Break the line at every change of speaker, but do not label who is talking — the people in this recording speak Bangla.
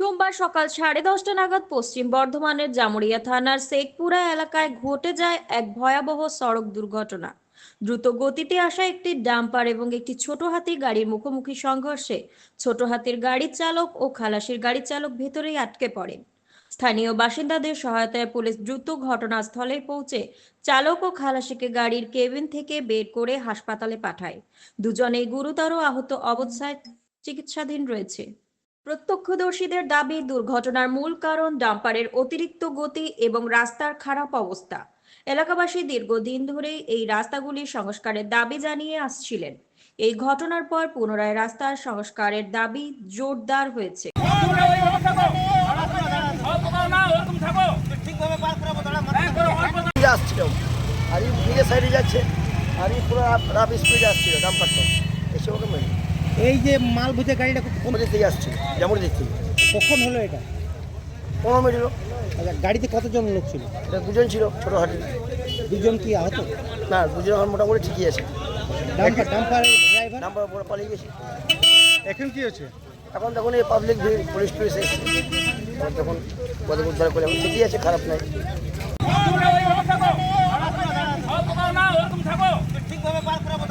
সোমবার সকাল 10:30 নাগাদ পশ্চিম বর্ধমানের জামুরিয়া থানার শেখপুরা এলাকায় ঘটে যায় এক ভয়াবহ সড়ক দুর্ঘটনা। দ্রুত গতিতে আসা একটি ডাম্পার এবং একটি ছোট হাতি গাড়ির মুখোমুখি সংঘর্ষে ছোট হাতির গাড়ির চালক ও খালাসির গাড়ির চালক ভেতরেই আটকে পড়েন। স্থানীয় বাসিন্দাদের সহায়তায় পুলিশ দ্রুত ঘটনাস্থলে পৌঁছে চালক ও খালাসিকে গাড়ির কেবিন থেকে বের করে হাসপাতালে পাঠায়। দুজনেই গুরুতর আহত অবস্থায় চিকিৎসাধীন রয়েছে। প্রত্যক্ষদর্শীদের দাবি, দুর্ঘটনার মূল কারণ ডাম্পারের অতিরিক্ত গতি এবং রাস্তার খারাপ অবস্থা। এলাকাবাসী দীর্ঘদিন ধরে এই রাস্তাগুলির সংস্কারের দাবি জানিয়ে আসছিলেন। এই ঘটনার পর পুনরায় রাস্তার সংস্কারের দাবি জোরদার হয়েছে।
আসছিল আর নিজের সাইডে যাচ্ছে আর পুরো রাফ স্পিডে আসছিল ডাম্পারটা এসে ওকে মেরে।
এই যে মাল বুঝে গাড়িটা
কোন দিক থেকে আসছিল যেমন দিক থেকে
কখন হলো এটা?
15 মিনিট হলো।
আচ্ছা, গাড়িতে কতজন লোক ছিল?
এটা দুজন ছিল ছোটো হাঁটি।
দুজন কি আহত?
না, দুজন এখন মোটামুটি ঠিকই আছে।
ডাম্পার ড্রাইভার
নাম্বার উপরে পালিয়ে গেছে।
এখন কি হচ্ছে?
এখন তখন এই পাবলিক ভিড়, পুলিশ এসেছে, তখন পদক উদ্ধার করে এখন ঠিকই আছে, খারাপ নাই।
ঠিকভাবে পার করাবো।